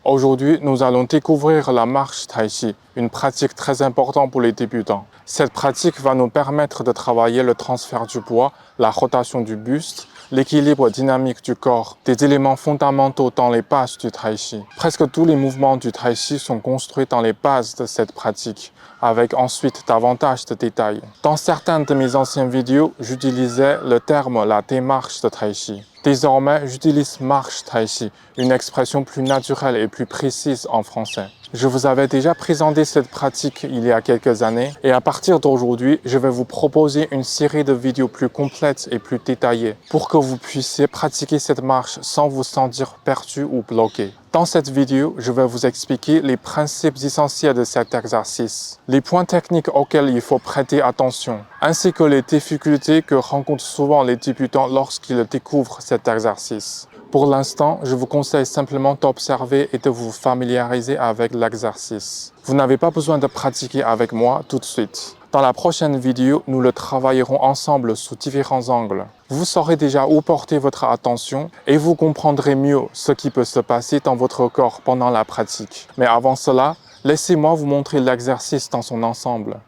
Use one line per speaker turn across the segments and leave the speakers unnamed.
Aujourd'hui, nous allons découvrir la marche Tai Chi, une pratique très importante pour les débutants. Cette pratique va nous permettre de travailler le transfert du poids, la rotation du buste, l'équilibre dynamique du corps, des éléments fondamentaux dans les bases du Tai Chi. Presque tous les mouvements du Tai Chi sont construits dans les bases de cette pratique, avec ensuite davantage de détails. Dans certaines de mes anciennes vidéos, j'utilisais le terme la démarche de Tai Chi. Désormais, j'utilise marche Tai Chi, une expression plus naturelle et plus précise en français. Je vous avais déjà présenté cette pratique il y a quelques années et à partir d'aujourd'hui, je vais vous proposer une série de vidéos plus complètes et plus détaillées pour que vous puissiez pratiquer cette marche sans vous sentir perdu ou bloqué. Dans cette vidéo, je vais vous expliquer les principes essentiels de cet exercice, les points techniques auxquels il faut prêter attention, ainsi que les difficultés que rencontrent souvent les débutants lorsqu'ils découvrent cet exercice. Pour l'instant, je vous conseille simplement d'observer et de vous familiariser avec l'exercice. Vous n'avez pas besoin de pratiquer avec moi tout de suite. Dans la prochaine vidéo, nous le travaillerons ensemble sous différents angles. Vous saurez déjà où porter votre attention et vous comprendrez mieux ce qui peut se passer dans votre corps pendant la pratique. Mais avant cela, laissez-moi vous montrer l'exercice dans son ensemble.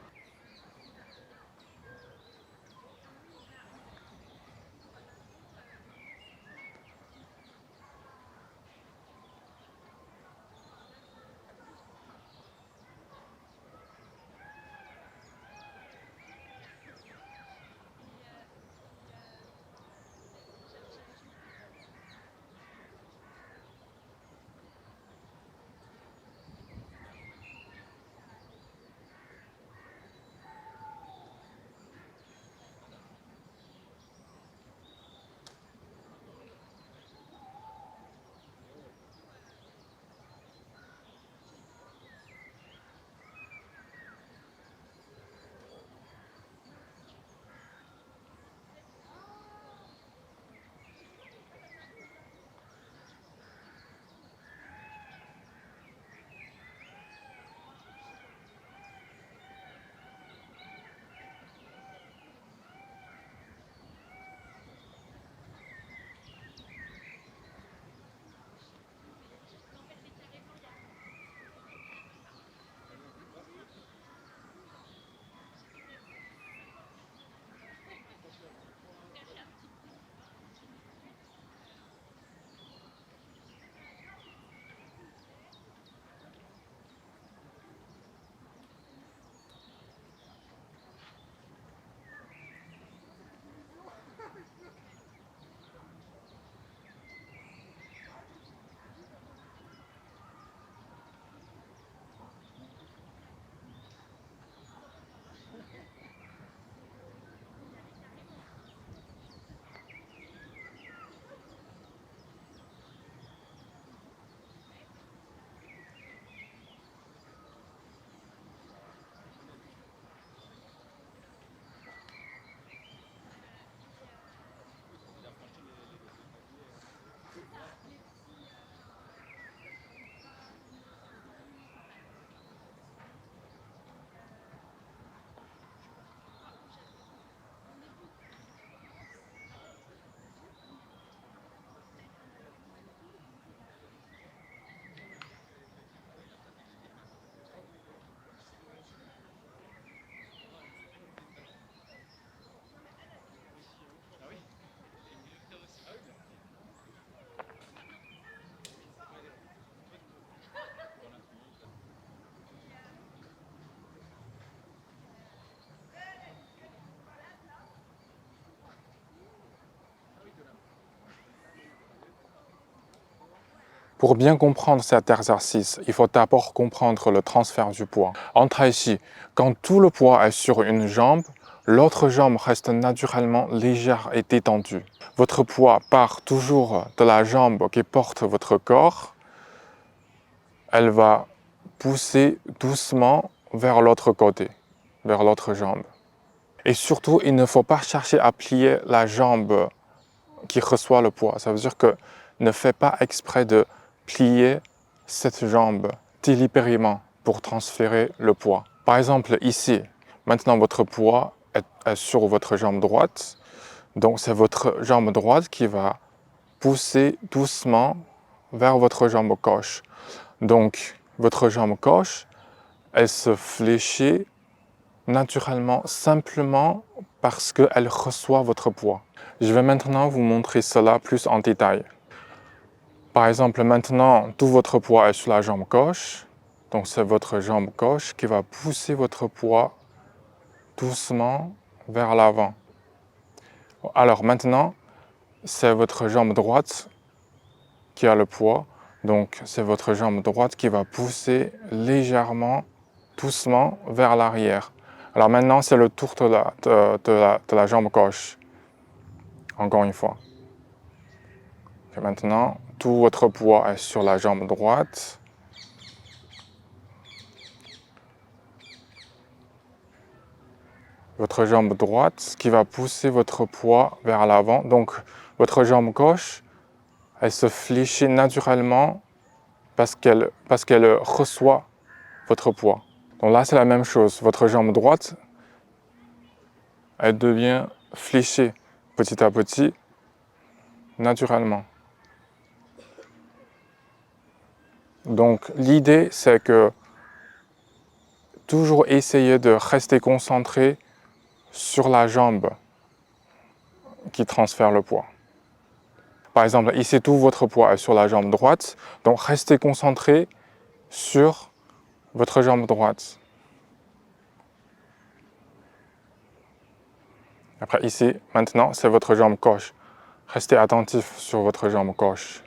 Pour bien comprendre cet exercice, il faut d'abord comprendre le transfert du poids. En Tai Chi, quand tout le poids est sur une jambe, l'autre jambe reste naturellement légère et détendue. Votre poids part toujours de la jambe qui porte votre corps. Elle va pousser doucement vers l'autre côté, vers l'autre jambe. Et surtout, il ne faut pas chercher à plier la jambe qui reçoit le poids. Ça veut dire que ne faites pas exprès de plier cette jambe délibérément pour transférer le poids. Par exemple, ici, maintenant votre poids est sur votre jambe droite. Donc, c'est votre jambe droite qui va pousser doucement vers votre jambe gauche. Donc, votre jambe gauche, elle se fléchit naturellement, simplement parce qu'elle reçoit votre poids. Je vais maintenant vous montrer cela plus en détail. Par exemple, maintenant, tout votre poids est sur la jambe gauche. Donc, c'est votre jambe gauche qui va pousser votre poids doucement vers l'avant. Alors maintenant, c'est votre jambe droite qui a le poids. Donc, c'est votre jambe droite qui va pousser légèrement, doucement vers l'arrière. Alors maintenant, c'est le tour de la jambe gauche. Encore une fois. Et maintenant, tout votre poids est sur la jambe droite. Votre jambe droite qui va pousser votre poids vers l'avant. Donc, votre jambe gauche, elle se fléchit naturellement parce qu'elle reçoit votre poids. Donc là, c'est la même chose. Votre jambe droite, elle devient fléchée petit à petit, naturellement. Donc l'idée, c'est que toujours essayer de rester concentré sur la jambe qui transfère le poids. Par exemple, ici, tout votre poids est sur la jambe droite, donc restez concentré sur votre jambe droite. Après, ici, maintenant, c'est votre jambe gauche. Restez attentif sur votre jambe gauche.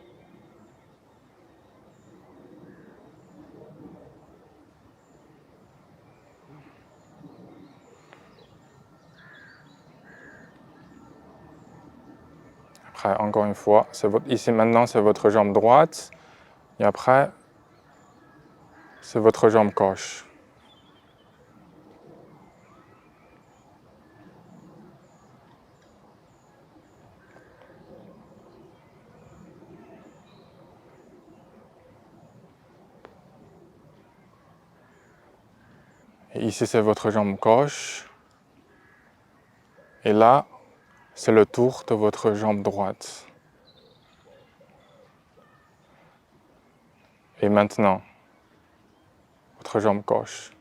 Après, encore une fois, ici maintenant, c'est votre jambe droite. Et après, c'est votre jambe gauche. Et ici, c'est votre jambe gauche. Et là, c'est le tour de votre jambe droite. Et maintenant, votre jambe gauche.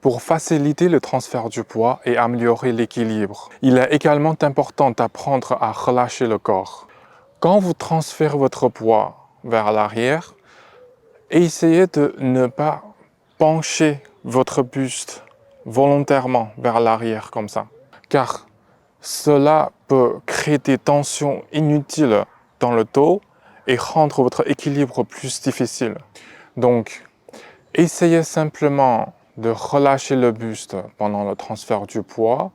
Pour faciliter le transfert du poids et améliorer l'équilibre, il est également important d'apprendre à relâcher le corps. Quand vous transférez votre poids vers l'arrière, essayez de ne pas pencher votre buste volontairement vers l'arrière comme ça, car cela peut créer des tensions inutiles dans le dos et rendre votre équilibre plus difficile. Donc, essayez simplement de relâcher le buste pendant le transfert du poids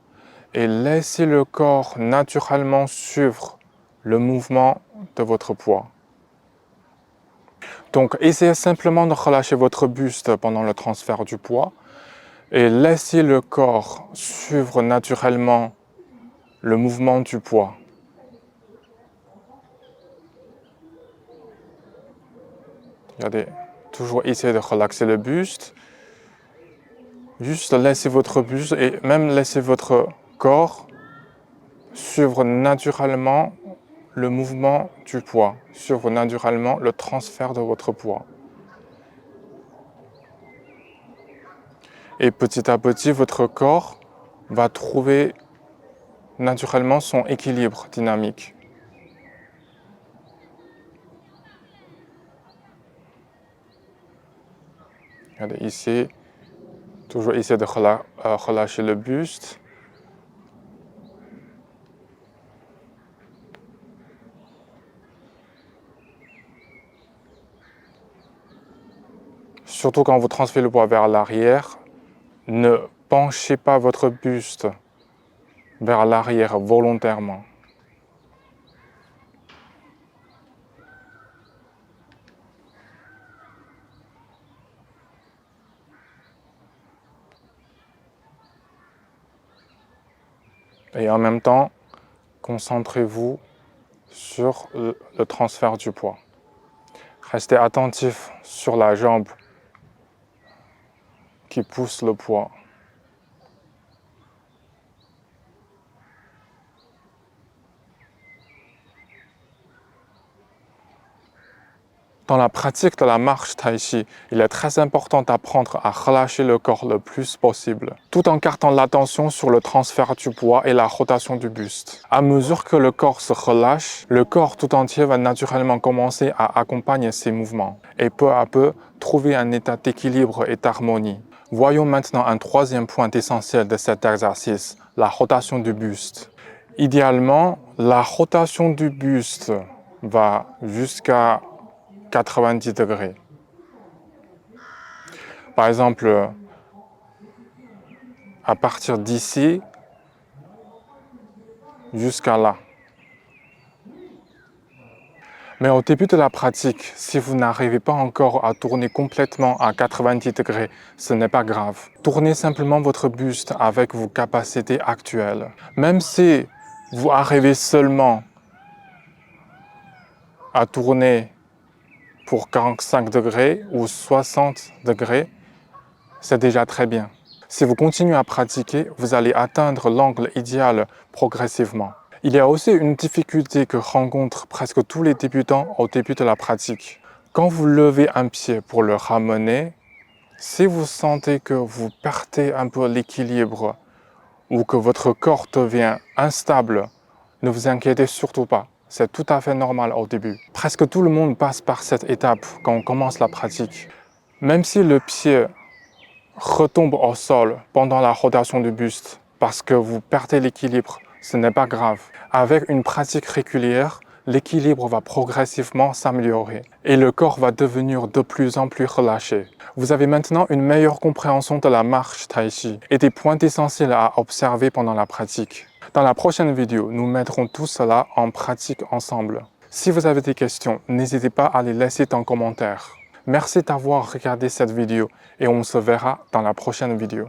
et laissez le corps naturellement suivre le mouvement de votre poids. Donc, essayez simplement de relâcher votre buste pendant le transfert du poids et laissez le corps suivre naturellement le mouvement du poids. Regardez, toujours essayez de relaxer le buste. Juste laissez votre buste et même laissez votre corps suivre naturellement le mouvement du poids, suivre naturellement le transfert de votre poids. Et petit à petit, votre corps va trouver naturellement son équilibre dynamique. Regardez ici, toujours essayer de relâcher le buste. Surtout quand vous transférez le poids vers l'arrière, ne penchez pas votre buste vers l'arrière volontairement. Et en même temps, concentrez-vous sur le transfert du poids. Restez attentif sur la jambe qui pousse le poids. Dans la pratique de la marche tai chi, il est très important d'apprendre à relâcher le corps le plus possible, tout en gardant l'attention sur le transfert du poids et la rotation du buste. À mesure que le corps se relâche, le corps tout entier va naturellement commencer à accompagner ces mouvements et peu à peu trouver un état d'équilibre et d'harmonie. Voyons maintenant un troisième point essentiel de cet exercice, la rotation du buste. Idéalement, la rotation du buste va jusqu'à 90 degrés. Par exemple, à partir d'ici jusqu'à là. Mais au début de la pratique, si vous n'arrivez pas encore à tourner complètement à 90 degrés, ce n'est pas grave. Tournez simplement votre buste avec vos capacités actuelles. Même si vous arrivez seulement à tourner pour 45 degrés ou 60 degrés, c'est déjà très bien. Si vous continuez à pratiquer, vous allez atteindre l'angle idéal progressivement. Il y a aussi une difficulté que rencontrent presque tous les débutants au début de la pratique. Quand vous levez un pied pour le ramener, si vous sentez que vous perdez un peu l'équilibre ou que votre corps devient instable, ne vous inquiétez surtout pas. C'est tout à fait normal au début. Presque tout le monde passe par cette étape quand on commence la pratique. Même si le pied retombe au sol pendant la rotation du buste parce que vous perdez l'équilibre, ce n'est pas grave. Avec une pratique régulière, l'équilibre va progressivement s'améliorer et le corps va devenir de plus en plus relâché. Vous avez maintenant une meilleure compréhension de la marche tai chi et des points essentiels à observer pendant la pratique. Dans la prochaine vidéo, nous mettrons tout cela en pratique ensemble. Si vous avez des questions, n'hésitez pas à les laisser en commentaire. Merci d'avoir regardé cette vidéo et on se verra dans la prochaine vidéo.